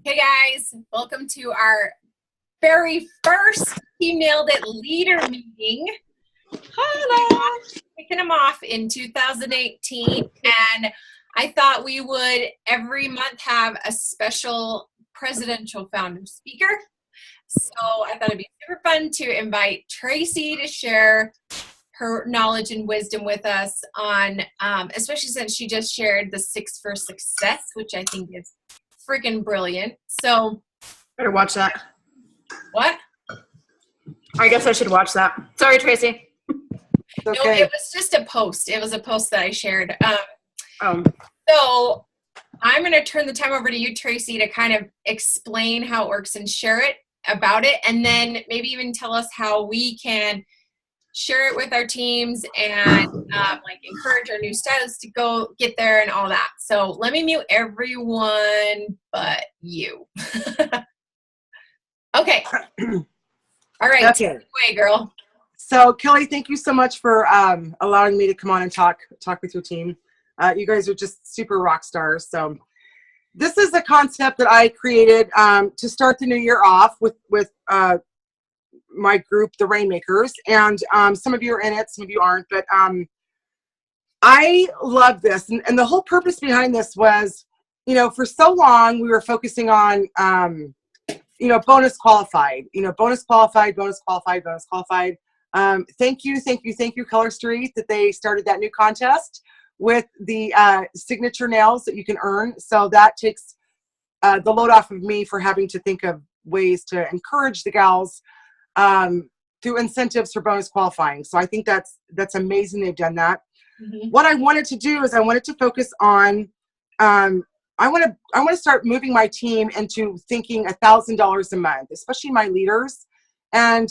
Hey guys, welcome to our very first He Nailed It leader meeting. Hello. Kicking them off in 2018, and I thought we would every month have a special presidential founder speaker. So I thought it'd be super fun to invite Tracy to share her knowledge and wisdom with us on, especially since she just shared the 6 for Success, which I think is freaking brilliant. So better watch that. What? I guess I should watch that. Sorry, Tracy. No, it was just a post. It was a post that I shared. So I'm going to turn the time over to you, Tracy, to kind of explain how it works and share it about it, and then maybe even tell us how we can share it with our teams and like encourage our new stylists to go get there and all that. So let me mute everyone but you. Okay. All right. Okay. Take it away, girl. So Kelly, thank you so much for allowing me to come on and talk with your team. You guys are just super rock stars. So this is a concept that I created to start the new year off with my group, the Rainmakers, and some of you are in it, some of you aren't, but I love this. And the whole purpose behind this was, for so long we were focusing on, bonus qualified, bonus qualified. Thank you, Color Street, that they started that new contest with the signature nails that you can earn. So that takes the load off of me for having to think of ways to encourage the gals through incentives for bonus qualifying. So I think that's amazing they've done that. Mm-hmm. What I wanted to do is I wanted to focus on, I want to start moving my team into thinking $1,000 a month, especially my leaders. And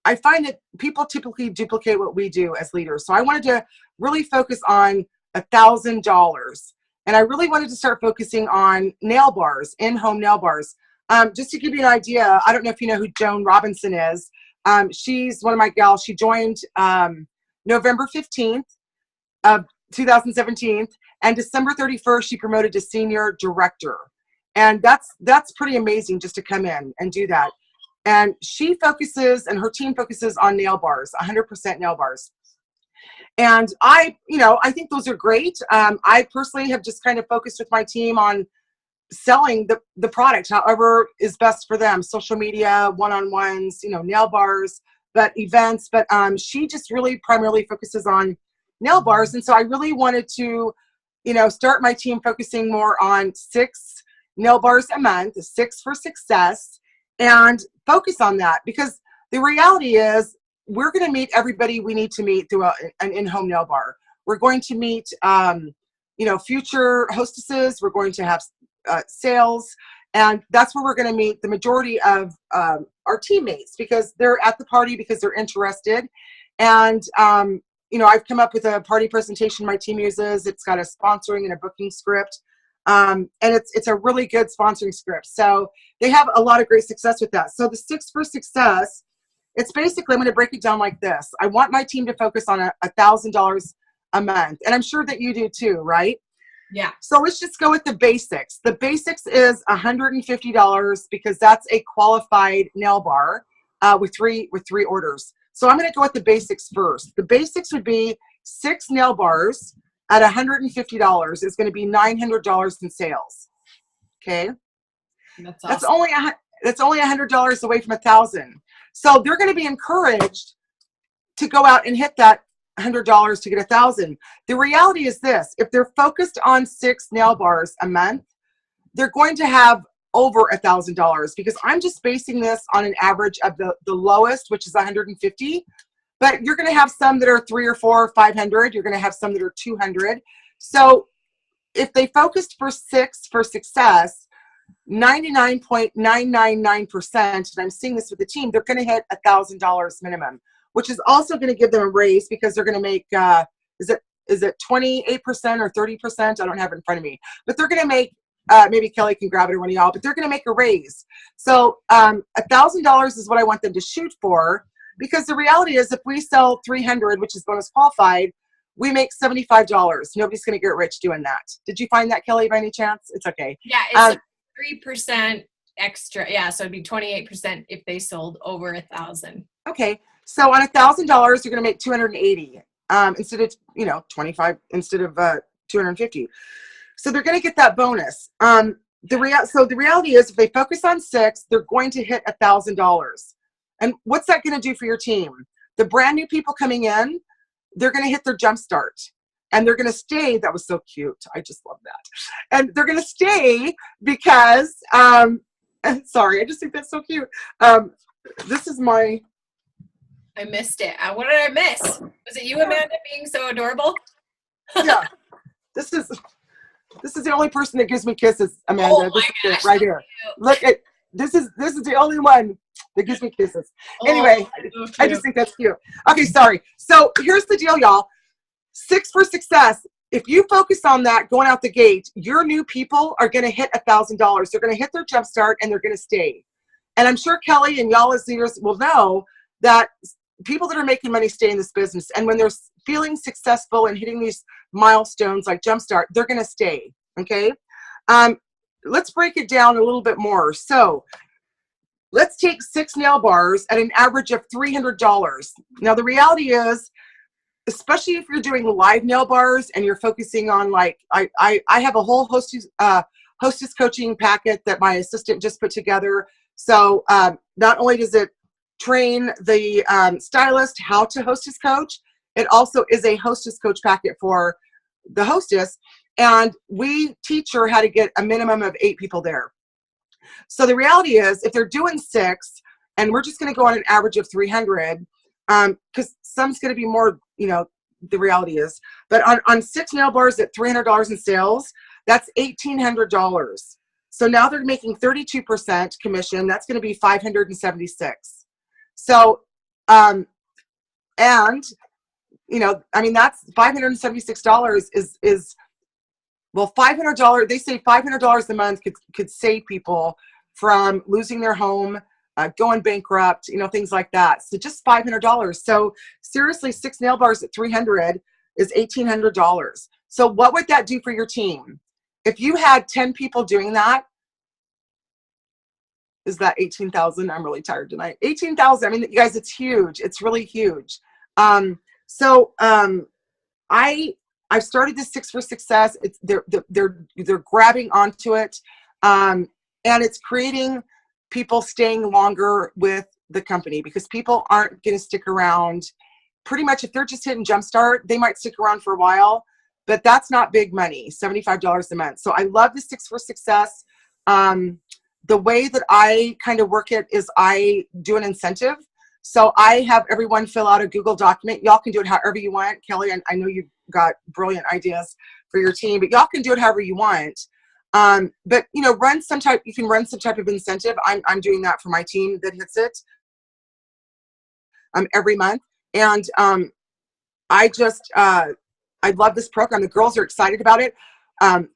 I find that people typically duplicate what we do as leaders. So I wanted to really focus on $1,000. And I really wanted to start focusing on nail bars, in-home nail bars. Just to give you an idea, I don't know if you know who Joan Robinson is. She's one of my gals. She joined November 15th of 2017, and December 31st, she promoted to senior director. And that's pretty amazing just to come in and do that. And she focuses, and her team focuses on nail bars, 100% nail bars. And I think those are great. I personally have just kind of focused with my team on selling the product, however is best for them. Social media, one-on-ones, nail bars, but events. But she just really primarily focuses on nail bars. And so I really wanted to, start my team focusing more on 6 nail bars a month, 6 for Success, and focus on that. Because the reality is we're going to meet everybody we need to meet through an in-home nail bar. We're going to meet, future hostesses. We're going to have sales, and that's where we're going to meet the majority of our teammates, because they're at the party because they're interested. And I've come up with a party presentation my team uses. It's got a sponsoring and a booking script, and it's a really good sponsoring script. So they have a lot of great success with that. So the 6 for Success, it's basically, I'm going to break it down like this. I want my team to focus on $1,000 a month, and I'm sure that you do too, right? Yeah. So let's just go with the basics. The basics is $150 because that's a qualified nail bar with three orders. So I'm going to go with the basics first. The basics would be 6 nail bars at $150 is going to be $900 in sales. Okay. That's awesome. That's only $100 away from $1,000. So they're going to be encouraged to go out and hit that $100 to get $1,000. The reality is this: if they're focused on 6 nail bars a month, they're going to have over $1,000, because I'm just basing this on an average of the lowest, which is 150. But you're going to have some that are 3 or 4 or 500. You're going to have some that are 200. So if they focused for 6 for Success, 99.999%, and I'm seeing this with the team, they're going to hit $1,000 minimum, which is also going to give them a raise, because they're going to make, is it 28% or 30%? I don't have it in front of me, but they're going to make, maybe Kelly can grab it, or one of y'all, but they're going to make a raise. So $1,000 is what I want them to shoot for, because the reality is if we sell 300, which is bonus qualified, we make $75. Nobody's going to get rich doing that. Did you find that, Kelly, by any chance? It's okay. Yeah, it's 3% extra. Yeah, so it'd be 28% if they sold over 1,000. Okay, so on $1,000, you're going to make 280 instead of 25 instead of 250. So they're going to get that bonus. So the reality is, if they focus on 6, they're going to hit $1,000. And what's that going to do for your team? The brand new people coming in, they're going to hit their jump start, and they're going to stay. That was so cute. I just love that. And they're going to stay because, sorry, I just think that's so cute. This is my. I missed it. What did I miss? Was it you, Amanda, being so adorable? Yeah. This is the only person that gives me kisses, Amanda. Oh this my is gosh, it right here. Look at this is the only one that gives me kisses. Anyway, I just think that's cute. Okay, sorry. So here's the deal, y'all. 6 for success. If you focus on that going out the gate, your new people are going to hit $1,000. They're going to hit their jump start, and they're going to stay. And I'm sure Kelly and y'all as leaders will know that people that are making money stay in this business. And when they're feeling successful and hitting these milestones like Jumpstart, they're going to stay. Okay. Let's break it down a little bit more. So let's take 6 nail bars at an average of $300. Now, the reality is, especially if you're doing live nail bars and you're focusing on, like, I have a whole hostess coaching packet that my assistant just put together. So not only does it train the stylist how to hostess coach, it also is a hostess coach packet for the hostess, and we teach her how to get a minimum of 8 people there. So the reality is, if they're doing 6, and we're just going to go on an average of 300, because some's going to be more, the reality is, but on 6 nail bars at $300 in sales, that's $1,800. So now they're making 32% commission. That's going to be $576. So, and, that's $576 is well, $500, they say $500 a month could save people from losing their home, going bankrupt, things like that. So just $500. So seriously, 6 nail bars at 300 is $1,800. So what would that do for your team? If you had 10 people doing that, is that 18,000? I'm really tired tonight. 18,000. You guys, it's huge. It's really huge. I've started this 6 for Success. They're grabbing onto it, and it's creating people staying longer with the company, because people aren't going to stick around. Pretty much, if they're just hitting Jumpstart, they might stick around for a while, but that's not big money. $75 a month. So I love the 6 for Success. The way that I kind of work it is I do an incentive. So I have everyone fill out a Google document. Y'all can do it however you want. Kelly, I know you've got brilliant ideas for your team, but y'all can do it however you want. But you can run some type of incentive. I'm doing that for my team that hits it every month. And I love this program. The girls are excited about it.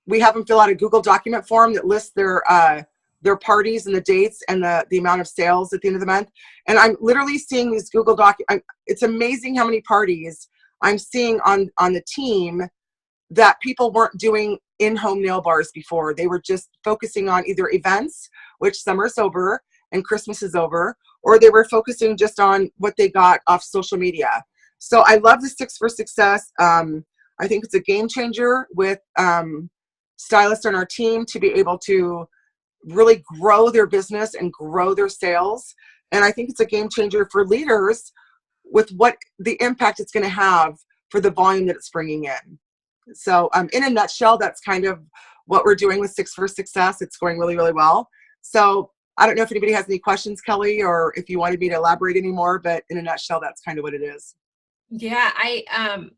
We have them fill out a Google document form that lists their parties and the dates and the amount of sales at the end of the month. And I'm literally seeing these Google it's amazing how many parties I'm seeing on the team that people weren't doing in-home nail bars before. They were just focusing on either events, which summer's over and Christmas is over, or they were focusing just on what they got off social media. So I love the 6 for Success. I think it's a game changer with stylists on our team to be able to really grow their business and grow their sales. And I think it's a game changer for leaders with what the impact it's going to have for the volume that it's bringing in. So in a nutshell, that's kind of what we're doing with 6 for Success. It's going really, really well. So I don't know if anybody has any questions, Kelly, or if you wanted me to elaborate any more, but in a nutshell, that's kind of what it is. Yeah,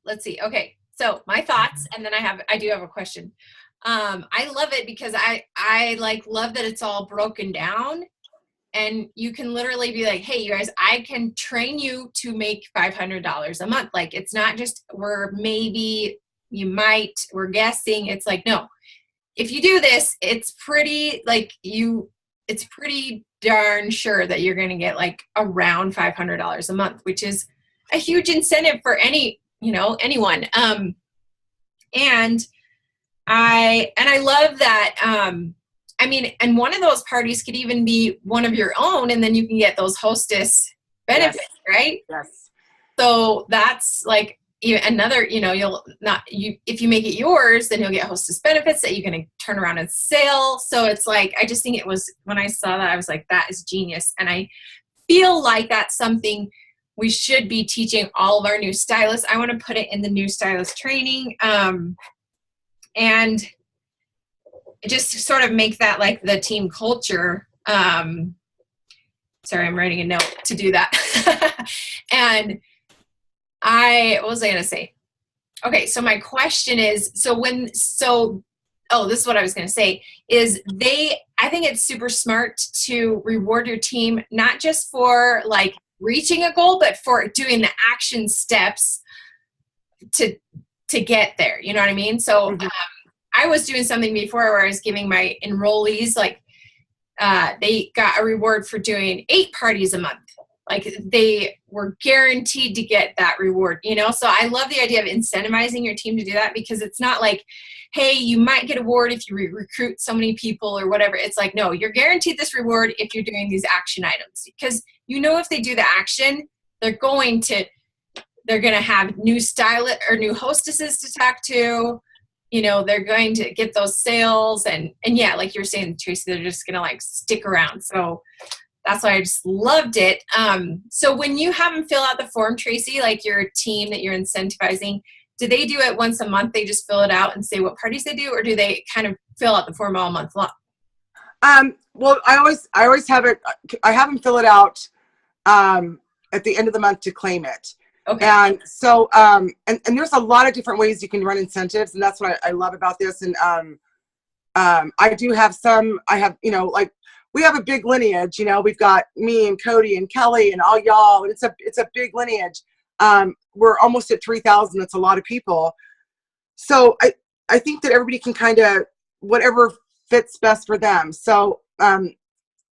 let's see. Okay. So my thoughts, and then I do have a question. I love it because I love that it's all broken down, and you can literally be like, hey, you guys, I can train you to make $500 a month. Like, it's not just we're guessing. It's like, no, if you do this, it's pretty darn sure that you're going to get like around $500 a month, which is a huge incentive for any anyone. And I love that. And one of those parties could even be one of your own, and then you can get those hostess benefits, Yes. right? Yes. So that's like another, if you make it yours, then you'll get hostess benefits that you can turn around and sell. So it's like, I just think when I saw that, I was like, that is genius. And I feel like that's something we should be teaching all of our new stylists. I want to put it in the new stylist training. And just sort of make that like the team culture. Sorry, I'm writing a note to do that. And what was I going to say? Okay, so my question is, this is what I was going to say, is I think it's super smart to reward your team, not just for like reaching a goal, but for doing the action steps to get there. You know what I mean? So Mm-hmm. I was doing something before where I was giving my enrollees, like, they got a reward for doing 8 parties a month. Like they were guaranteed to get that reward, So I love the idea of incentivizing your team to do that, because it's not like, hey, you might get a reward if you recruit so many people or whatever. It's like, no, you're guaranteed this reward if you're doing these action items, because if they do the action, they're going to have new stylist or new hostesses to talk to. They're going to get those sales, and yeah, like you're saying, Tracy, they're just going to like stick around. So that's why I just loved it. So when you have them fill out the form, Tracy, like your team that you're incentivizing, do they do it once a month? They just fill it out and say what parties they do, or do they kind of fill out the form all month long? Well, I always have it. I have them fill it out at the end of the month to claim it. Okay. And so, and there's a lot of different ways you can run incentives, and that's what I love about this. And I do have like, we have a big lineage, we've got me and Cody and Kelly and all y'all. It's a big lineage. We're almost at 3,000. That's a lot of people. So I think that everybody can kind of, whatever fits best for them. So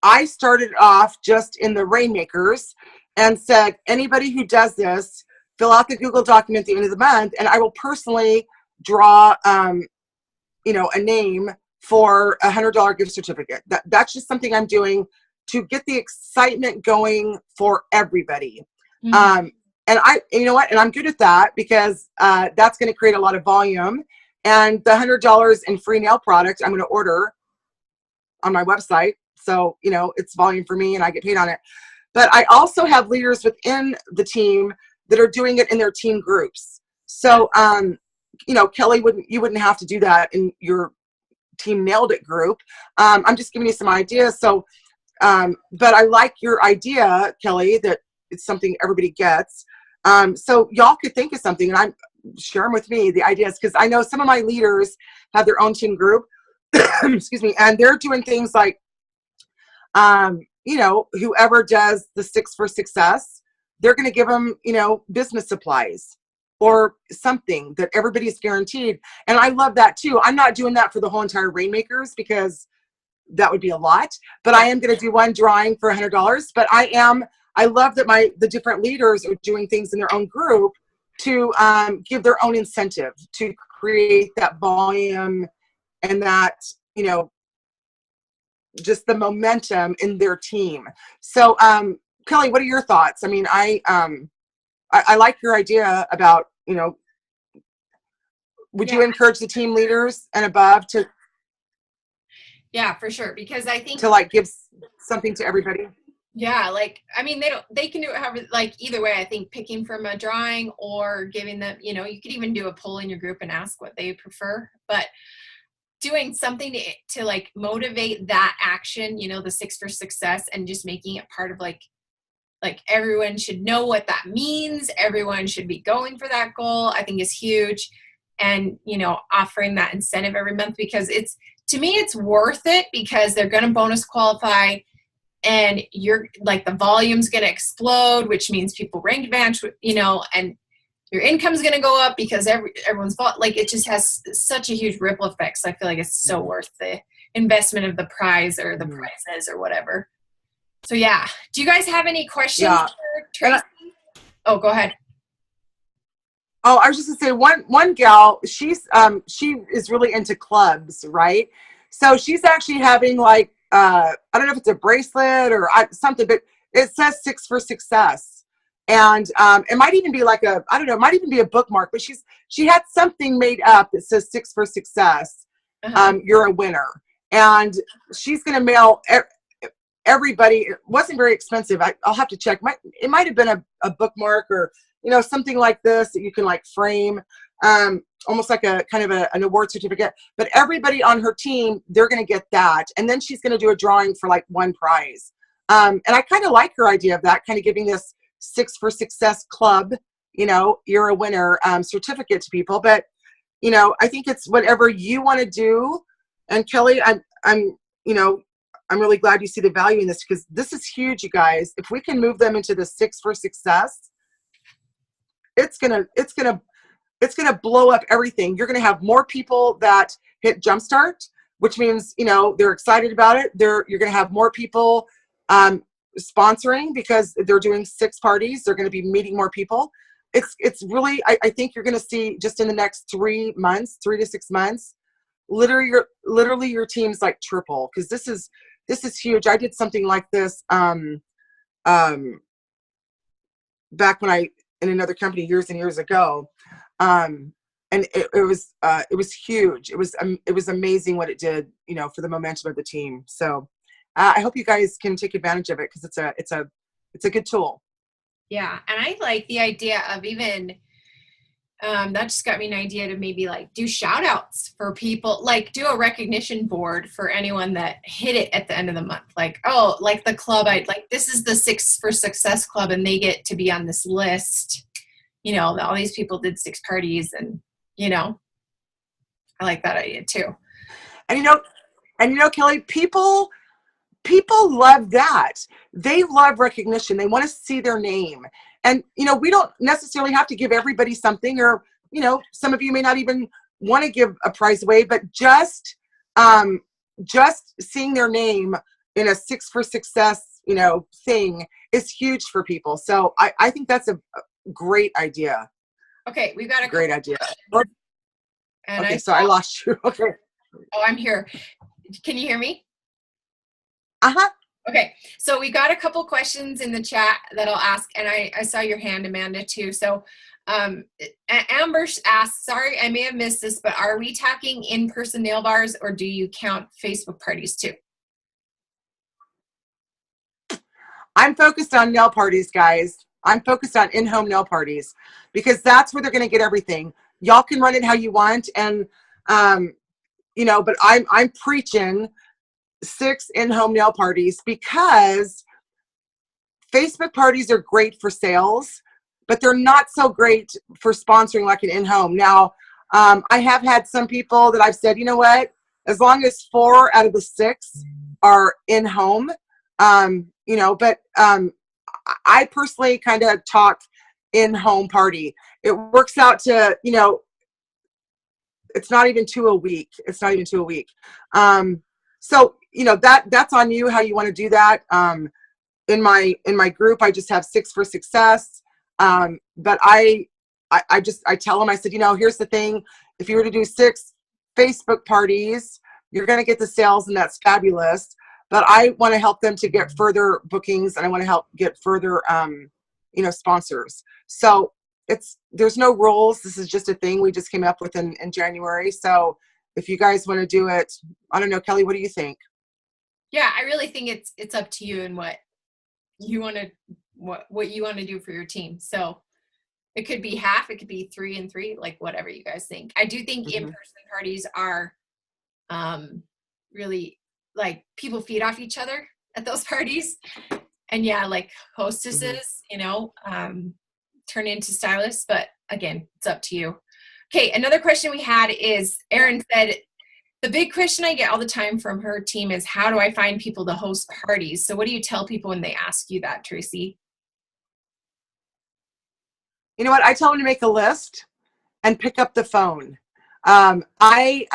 I started off just in the Rainmakers and said, anybody who does this, fill out the Google document at the end of the month, and I will personally draw, a name for $100 gift certificate. That's just something I'm doing to get the excitement going for everybody. Mm-hmm. And and I'm good at that, because that's going to create a lot of volume. And the $100 in free nail product I'm going to order on my website. So, it's volume for me and I get paid on it. But I also have leaders within the team that are doing it in their team groups. So, Kelly, you wouldn't have to do that in your Team Nailed It group. I'm just giving you some ideas. So, but I like your idea, Kelly, that it's something everybody gets. So y'all could think of something, and share them with me, the ideas, because I know some of my leaders have their own team group, excuse me, and they're doing things like, whoever does the 6 for Success, they're going to give them, business supplies or something that everybody's guaranteed. And I love that too. I'm not doing that for the whole entire Rainmakers, because that would be a lot, but I am going to do one drawing for $100. But I love that the different leaders are doing things in their own group to give their own incentive to create that volume and that, just the momentum in their team. So, Kelly, what are your thoughts? I mean, I like your idea about, would you encourage the team leaders and above to? Yeah, for sure. Because I think to like give something to everybody. Yeah. Like, I mean, they can do it however, like either way. I think picking from a drawing or giving them, you could even do a poll in your group and ask what they prefer, but doing something to like motivate that action, the 6 for Success, and just making it part of like everyone should know what that means. Everyone should be going for that goal, I think is huge. And, offering that incentive every month, because to me, it's worth it, because they're going to bonus qualify, and you're like, the volume's going to explode, which means people rank advantage, and your income's going to go up because everyone's like, it just has such a huge ripple effect. So I feel like it's so worth the investment of the prize or the prizes or whatever. So yeah. Do you guys have any questions for Tracy? Oh, go ahead. Oh, I was just gonna say one gal, she is really into clubs, right? So she's actually having like I don't know if it's a bracelet or something, but it says Six for Success, and it might even be like a I don't know, it might even be a bookmark, but she had something made up that says Six for Success. Uh-huh. You're a winner, and she's gonna mail everybody. It wasn't very expensive. I'll have to check. It might have been a bookmark or something like this that you can like frame, almost like a kind of an award certificate. But everybody on her team, they're going to get that, and then she's going to do a drawing for like one prize. And I kind of like her idea of that, kind of giving this Six for Success club, you're a winner certificate to people. But I think it's whatever you want to do. And Kelly, I'm really glad you see the value in this, because this is huge, you guys. If we can move them into the Six for Success, it's gonna blow up everything. You're gonna have more people that hit Jumpstart, which means they're excited about it. You're gonna have more people sponsoring because they're doing 6 parties. They're gonna be meeting more people. It's really I think you're gonna see just in the next 3 to 6 months, literally your team's like triple, because this is huge. I did something like this back when in another company years and years ago, and it was huge. It was amazing what it did, for the momentum of the team. So I hope you guys can take advantage of it, because it's a good tool. Yeah, and I like the idea of even that just got me an idea to maybe like do shout outs for people, like do a recognition board for anyone that hit it at the end of the month. Like, oh, like the club, this is the Six for Success club, and they get to be on this list. All these people did 6 parties, and I like that idea too. And Kelly, people love that. They love recognition. They want to see their name. And, we don't necessarily have to give everybody something, or, some of you may not even want to give a prize away, but just seeing their name in a Six for Success, thing is huge for people. So I think that's a great idea. Okay. We've got a great idea. And okay. So I lost you. Okay. Oh, I'm here. Can you hear me? Uh-huh. Okay, so we got a couple questions in the chat that I'll ask, and I saw your hand, Amanda, too. So Amber asked, sorry, I may have missed this, but are we talking in-person nail bars, or do you count Facebook parties too? I'm focused on nail parties, guys. I'm focused on in-home nail parties, because that's where they're going to get everything. Y'all can run it how you want, and but I'm preaching 6 in-home nail parties, because Facebook parties are great for sales, but they're not so great for sponsoring like an in-home. Now, I have had some people that I've said, you know what, as long as 4 out of the 6 are in-home, but I personally kind of talk in-home party. It works out to, it's not even 2 a week. It's not even 2 a week. So, that's on you, how you want to do that. In my group, I just have Six for Success. But I tell them, I said, here's the thing. If you were to do 6 Facebook parties, you're going to get the sales, and that's fabulous. But I want to help them to get further bookings, and I want to help get further, sponsors. So there's no rules. This is just a thing we just came up with in January. So if you guys want to do it, I don't know, Kelly, what do you think? Yeah, I really think it's up to you and what you want to do for your team. So it could be half, it could be 3 and 3, like whatever you guys think. I do think in-person parties are really, like, people feed off each other at those parties. And yeah, like hostesses, turn into stylists, but again, it's up to you. Okay, another question we had is, Erin said, the big question I get all the time from her team is, how do I find people to host parties? So what do you tell people when they ask you that, Tracy? You know what? I tell them to make a list and pick up the phone. I'm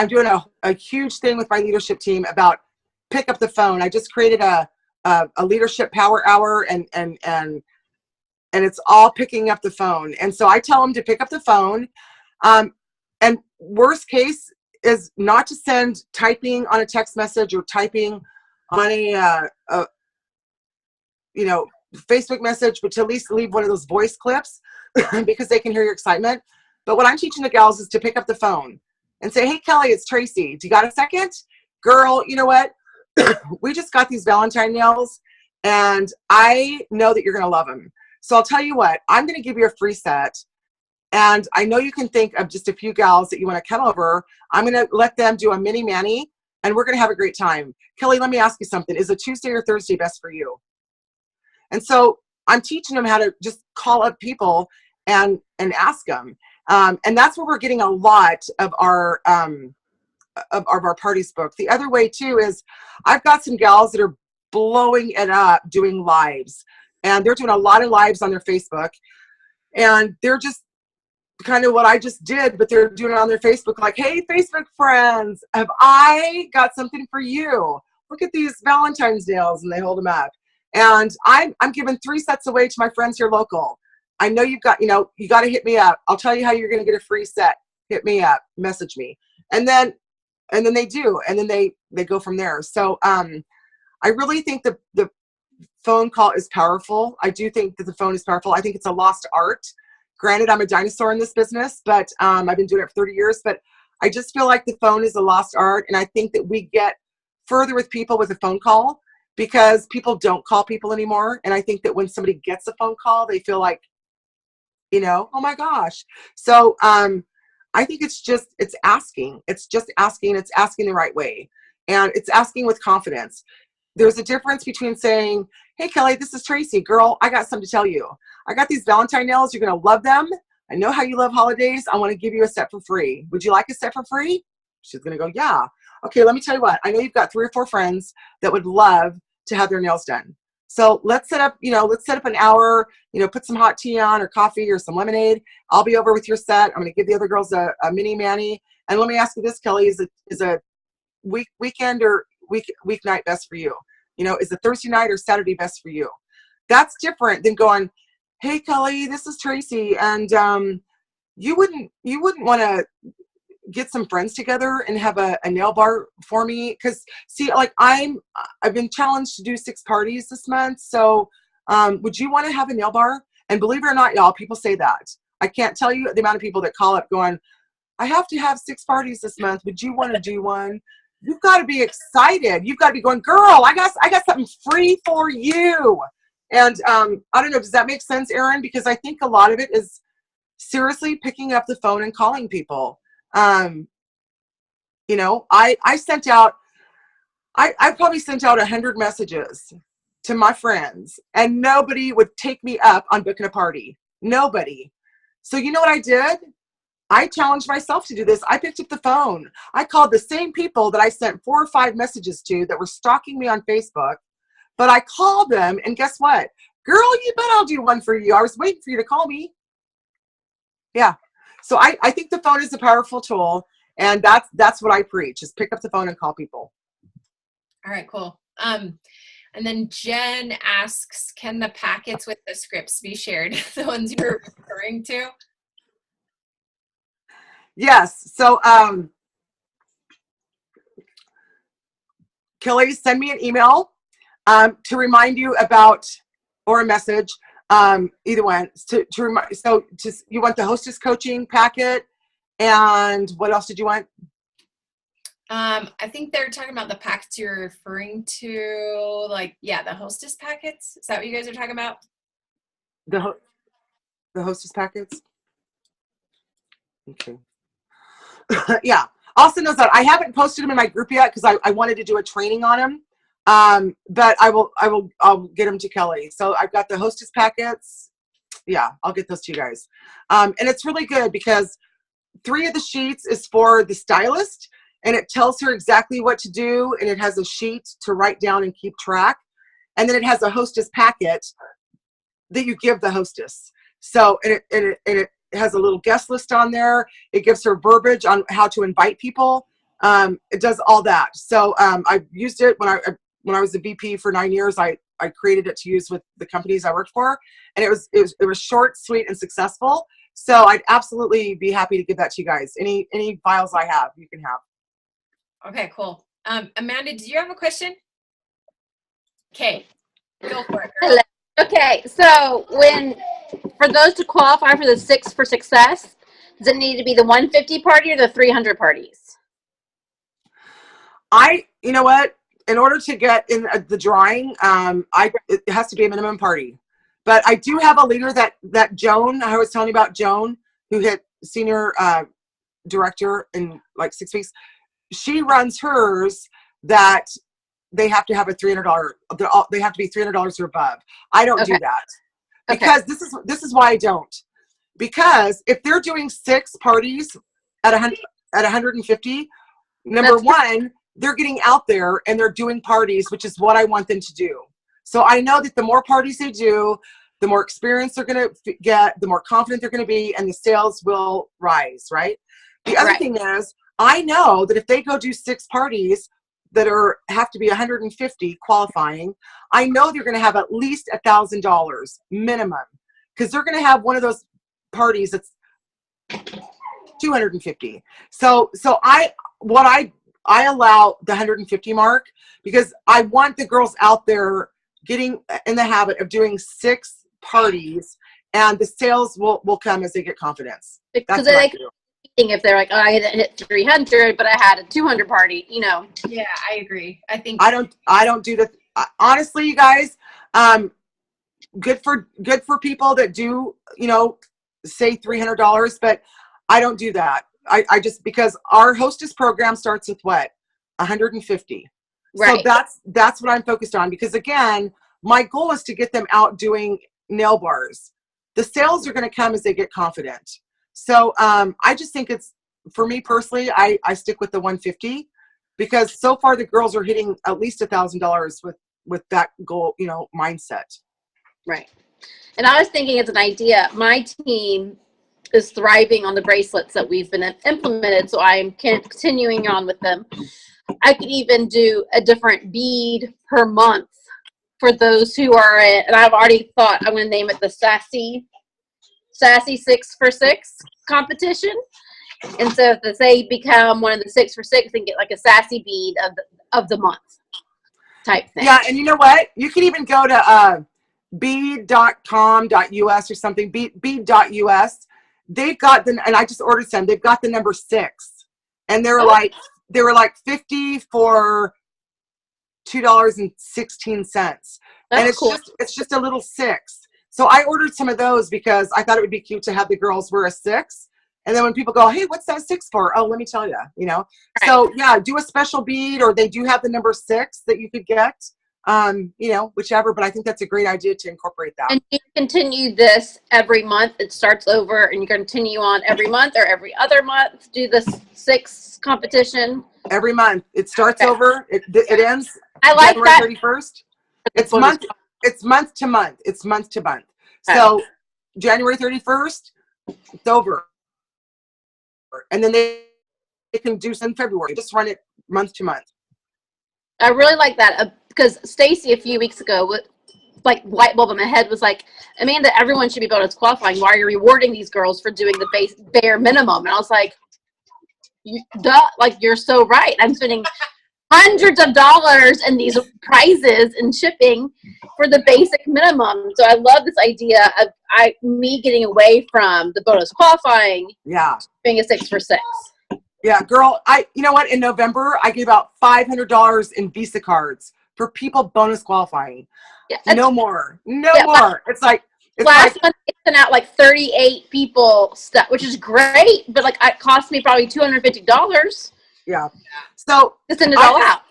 doing a huge thing with my leadership team about pick up the phone. I just created a leadership power hour, and and it's all picking up the phone. And so I tell them to pick up the phone. And worst case is not to send typing on a text message or typing on a Facebook message, but to at least leave one of those voice clips because they can hear your excitement. But what I'm teaching the gals is to pick up the phone and say, hey, Kelly, it's Tracy. Do you got a second? Girl, you know what? We just got these Valentine nails, and I know that you're going to love them. So I'll tell you what, I'm going to give you a free set. And I know you can think of just a few gals that you want to come over. I'm going to let them do a mini mani, and we're going to have a great time. Kelly, let me ask you something. Is a Tuesday or Thursday best for you? And so I'm teaching them how to just call up people and ask them. And that's where we're getting a lot of our parties booked. The other way too is I've got some gals that are blowing it up doing lives, and they're doing a lot of lives on their Facebook, and they're just kind of what I just did, but they're doing it on their Facebook like, hey, Facebook friends, have I got something for you? Look at these Valentine's nails, and they hold them up. And I'm giving 3 sets away to my friends here local. I know you've got, you got to hit me up. I'll tell you how you're going to get a free set. Hit me up, message me. And then they do, and then they go from there. So I really think the phone call is powerful. I do think that the phone is powerful. I think it's a lost art. Granted, I'm a dinosaur in this business, but I've been doing it for 30 years. But I just feel like the phone is a lost art, and I think that we get further with people with a phone call because people don't call people anymore. And I think that when somebody gets a phone call, they feel like, oh my gosh. So I think it's asking. It's just asking. It's asking the right way. And it's asking with confidence. There's a difference between saying, hey, Kelly, this is Tracy. Girl, I got something to tell you. I got these Valentine nails. You're going to love them. I know how you love holidays. I want to give you a set for free. Would you like a set for free? She's going to go, yeah. Okay, let me tell you what. I know you've got 3 or 4 friends that would love to have their nails done. So let's set up an hour, put some hot tea on or coffee or some lemonade. I'll be over with your set. I'm going to give the other girls a mini mani. And let me ask you this, Kelly, is a weekend or weeknight best for you? Is a Thursday night or Saturday best for you? That's different than going, hey, Kelly, this is Tracy. And you wouldn't want to get some friends together and have a nail bar for me? Because see, like I've been challenged to do 6 parties this month. So would you want to have a nail bar? And believe it or not, y'all, people say that. I can't tell you the amount of people that call up going, I have to have 6 parties this month. Would you want to do one? You've got to be excited. You've got to be going, girl, I got something free for you. And I don't know, does that make sense, Erin? Because I think a lot of it is seriously picking up the phone and calling people. I probably sent out 100 messages to my friends, and nobody would take me up on booking a party. Nobody. So you know what I did? I challenged myself to do this. I picked up the phone. I called the same people that I sent 4 or 5 messages to that were stalking me on Facebook, but I called them, and guess what? Girl, you bet I'll do one for you. I was waiting for you to call me. Yeah. So I think the phone is a powerful tool, and that's what I preach, is pick up the phone and call people. All right, cool. And then Jen asks, can the packets with the scripts be shared? The ones you're referring to? Yes. So Kelly, send me an email to remind you about, or a message, either one, to remind. So just, you want the Hostess coaching packet, and what else did you want? I think they're talking about the packets you're referring to, like, yeah, the Hostess packets. Is that what you guys are talking about? The Hostess packets. Okay. Yeah. Also knows that I haven't posted them in my group yet because I wanted to do a training on them. But I'll get them to Kelly. So I've got the Hostess packets. Yeah, I'll get those to you guys. And it's really good because 3 of the sheets is for the stylist, and it tells her exactly what to do, and it has a sheet to write down and keep track. And then it has a Hostess packet that you give the hostess. So and it has a little guest list on there. It gives her verbiage on how to invite people. It does all that. So I've used it when I was a VP for 9 years. I I created it to use with the companies I worked for, and it was short, sweet, and successful. So I'd absolutely be happy to give that to you guys. Any files I have, you can have. Okay, cool. Amanda, do you have a question? Okay, go for it, girl. Hello. Okay, so for those to qualify for the 6 for Success, does it need to be the 150 party or the 300 parties? You know what? In order to get in the drawing, it has to be a minimum party. But I do have a leader that Joan, I was telling you about Joan, who hit senior director in like 6 weeks. She runs hers that they have to have a $300. They have to be $300 or above. I don't do that because this is why I don't. Because if they're doing 6 parties at 150, number one, they're getting out there and they're doing parties, which is what I want them to do. So I know that the more parties they do, the more experience they're going to get, the more confident they're going to be, and the sales will rise, right? The other thing is, I know that if they go do 6 parties that have to be 150 qualifying, I know they're going to have at least $1,000 minimum, because they're going to have one of those parties that's 250. So I allow the 150 mark because I want the girls out there getting in the habit of doing 6 parties, and the sales will come as they get confidence. Because they can if they're like, oh, I didn't hit 300, but I had a 200 party, Yeah, I agree. I don't do that. Honestly, you guys, good for people that do, say $300, but I don't do that. I just, because our Hostess program starts with what? 150. Right. So that's what I'm focused on, because again, my goal is to get them out doing nail bars. The sales are going to come as they get confident. So I just think it's, for me personally, I stick with the 150 because so far the girls are hitting at least $1,000 with that goal, mindset. Right. And I was thinking as an idea, my team is thriving on the bracelets that we've been implemented, so I am continuing on with them. I could even do a different bead per month for those who are in, and I've already thought I'm going to name it the Sassy 6 for 6 competition. And so if they become one of the 6 for 6 and get like a sassy bead of the month type thing. Yeah, and you know what? You can even go to bead.com.us or something, bead.us. They've got and I just ordered some. They've got the number 6, and they were like 50 for $2.16. And it's cool. It's just a little 6. So I ordered some of those because I thought it would be cute to have the girls wear a 6. And then when people go, hey, what's that 6 for? Oh, let me tell you, Right. So yeah, do a special bead, or they do have the number 6 that you could get, whichever. But I think that's a great idea to incorporate that. And you continue this every month. It starts over and you continue on every month or every other month. Do the 6 competition. Every month. It starts over. It ends I like January that. 31st. It's month to month. It's month to month. So January 31st, it's over. And then they can do some in February. Just run it month to month. I really like that because Stacy a few weeks ago, like light bulb in my head, was like, Amanda, everyone should be bonus qualifying. Why are you rewarding these girls for doing the bare minimum? And I was like, you're so right. I'm spending hundreds of dollars in these prizes and shipping for the basic minimum. So I love this idea of me getting away from the bonus qualifying. Yeah. Being a 6 for 6. Yeah, girl, you know what? In November, I gave out $500 in Visa cards for people bonus qualifying. Yeah, no more. It's like, last month it sent out like 38 people stuff, which is great, but like it cost me probably $250. Yeah. So to send it all out.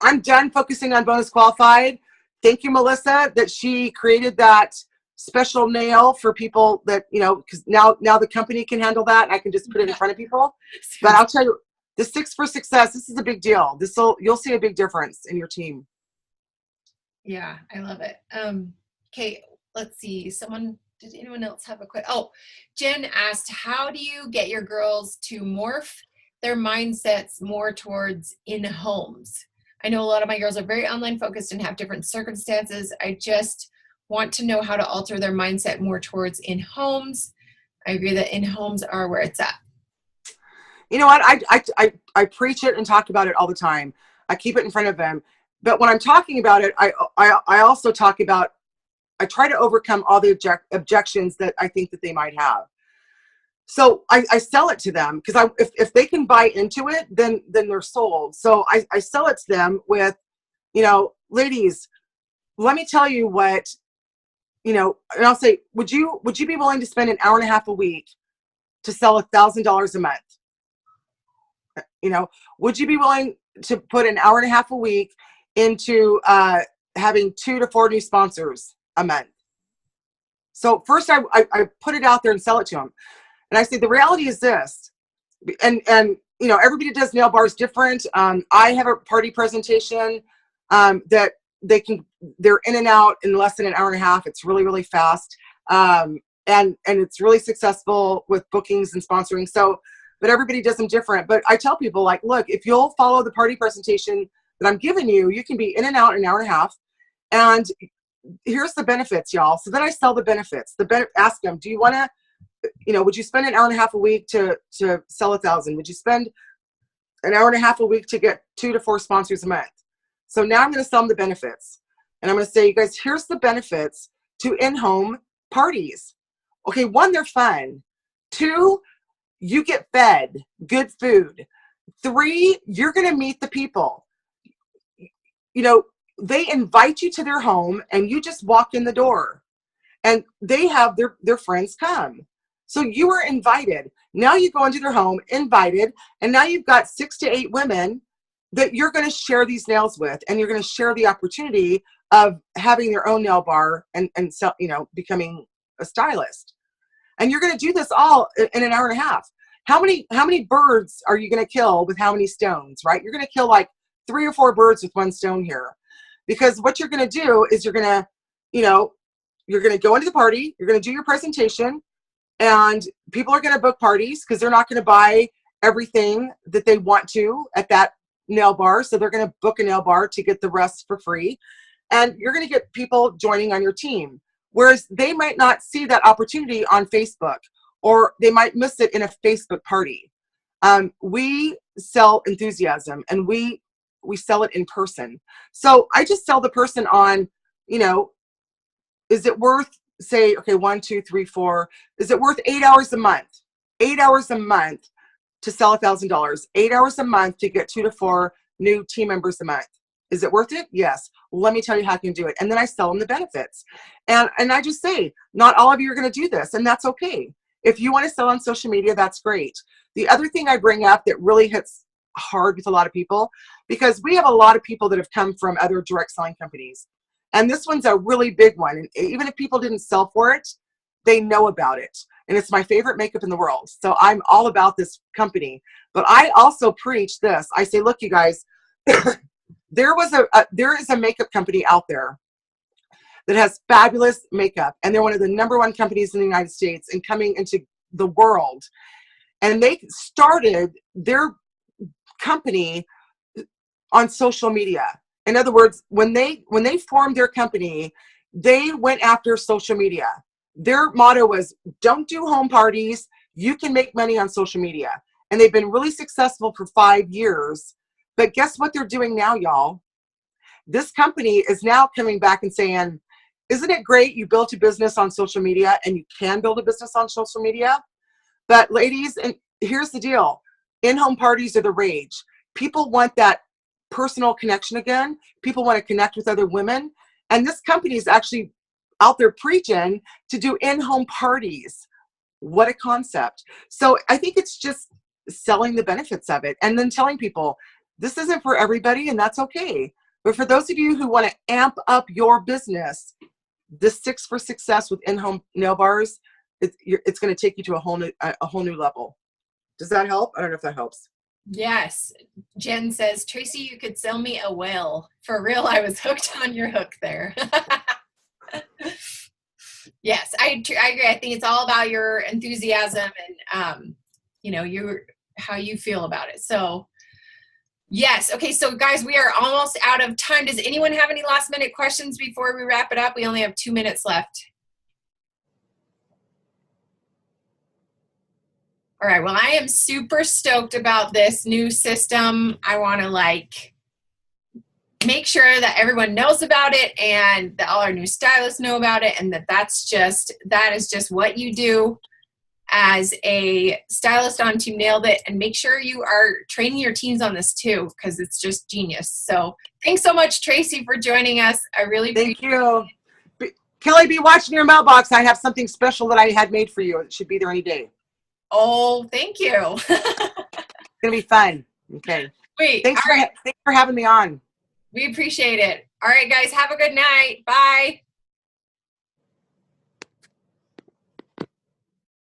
I'm done focusing on bonus qualified. Thank you, Melissa, that she created that special nail for people that, because now the company can handle that. I can just put it in front of people. But I'll tell you, the 6 for Success, this is a big deal. You'll see a big difference in your team. Yeah, I love it. Okay, let's see. Did anyone else have a question? Oh, Jen asked, how do you get your girls to morph their mindsets more towards in homes? I know a lot of my girls are very online focused and have different circumstances. I just want to know how to alter their mindset more towards in-homes. I agree that in-homes are where it's at. You know what? I preach it and talk about it all the time. I keep it in front of them. But when I'm talking about it, I also talk about, I try to overcome all the objections that I think that they might have. So I sell it to them because if they can buy into it, then they're sold. So I sell it to them with, you know, ladies, let me tell you what, you know, and I'll say, would you be willing to spend an hour and a half a week to sell $1,000 a month? You know, would you be willing to put an hour and a half a week into having 2 to 4 new sponsors a month? So first I put it out there and sell it to them. And I say, the reality is this, and you know, everybody does nail bars different. I have a party presentation that they're in and out in less than an hour and a half. It's really, really fast. And it's really successful with bookings and sponsoring. So, but everybody does them different. But I tell people, like, look, if you'll follow the party presentation that I'm giving you, you can be in and out in an hour and a half. And here's the benefits, y'all. So then I sell the benefits. Ask them, do you want to, you know, would you spend an hour and a half a week to sell 1,000? Would you spend an hour and a half a week to get 2 to 4 sponsors a month? So now I'm going to sell them the benefits. And I'm going to say, you guys, here's the benefits to in-home parties. Okay, 1, they're fun. 2, you get fed good food. 3, you're going to meet the people. You know, they invite you to their home and you just walk in the door and they have their friends come. So you are invited. Now you go into their home, invited, and now you've got 6 to 8 women that you're going to share these nails with, and you're going to share the opportunity of having their own nail bar and so, you know, becoming a stylist. And you're going to do this all in an hour and a half. How many birds are you going to kill with how many stones, right? You're going to kill like 3 or 4 birds with 1 stone here. Because what you're going to do is you're going to, you know, you're going to go into the party, you're going to do your presentation, and people are going to book parties because they're not going to buy everything that they want to at that nail bar. So they're going to book a nail bar to get the rest for free. And you're going to get people joining on your team. Whereas they might not see that opportunity on Facebook, or they might miss it in a Facebook party. We sell enthusiasm, and we sell it in person. So I just sell the person on, you know, is it worth, say, okay, 1, 2, 3, 4, is it worth 8 hours a month? 8 hours a month to sell $1,000, 8 hours a month to get 2 to 4 new team members a month. Is it worth it? Yes. Let me tell you how I can do it. And then I sell them the benefits. And I just say, not all of you are going to do this, and that's okay. If you want to sell on social media, that's great. The other thing I bring up that really hits hard with a lot of people, because we have a lot of people that have come from other direct selling companies. And this one's a really big one. And even if people didn't sell for it, they know about it. And it's my favorite makeup in the world. So I'm all about this company. But I also preach this. I say, look, you guys, there is a makeup company out there that has fabulous makeup. And they're one of the #1 companies in the United States and coming into the world. And they started their company on social media. In other words, when they formed their company, they went after social media. Their motto was, don't do home parties. You can make money on social media. And they've been really successful for 5 years. But guess what they're doing now, y'all? This company is now coming back and saying, isn't it great you built a business on social media, and you can build a business on social media? But ladies, and here's the deal. In-home parties are the rage. People want that personal connection again. People want to connect with other women. And this company is actually out there preaching to do in-home parties. What a concept. So I think it's just selling the benefits of it and then telling people this isn't for everybody, and that's okay. But for those of you who want to amp up your business, this 6 for Success with in-home nail bars, it's going to take you to a whole new level. Does that help? I don't know if that helps. Yes. Jen says, Tracy, you could sell me a whale. For real, I was hooked on your hook there. Yes, I agree. I think it's all about your enthusiasm and, you know, how you feel about it. So Yes. Okay. So guys, we are almost out of time. Does anyone have any last minute questions before we wrap it up? We only have 2 minutes left. All right. Well, I am super stoked about this new system. I want to make sure that everyone knows about it and that all our new stylists know about it, and that is just what you do as a stylist on Team Nailed It. And make sure you are training your teams on this too, because it's just genius. So thanks so much, Tracy, for joining us. I really Thank you. Kelly, be watching your mailbox. I have something special that I had made for you. It should be there any day. Oh, thank you. It's going to be fun. Okay. Wait. Thanks for having me on. We appreciate it. All right, guys, have a good night. Bye.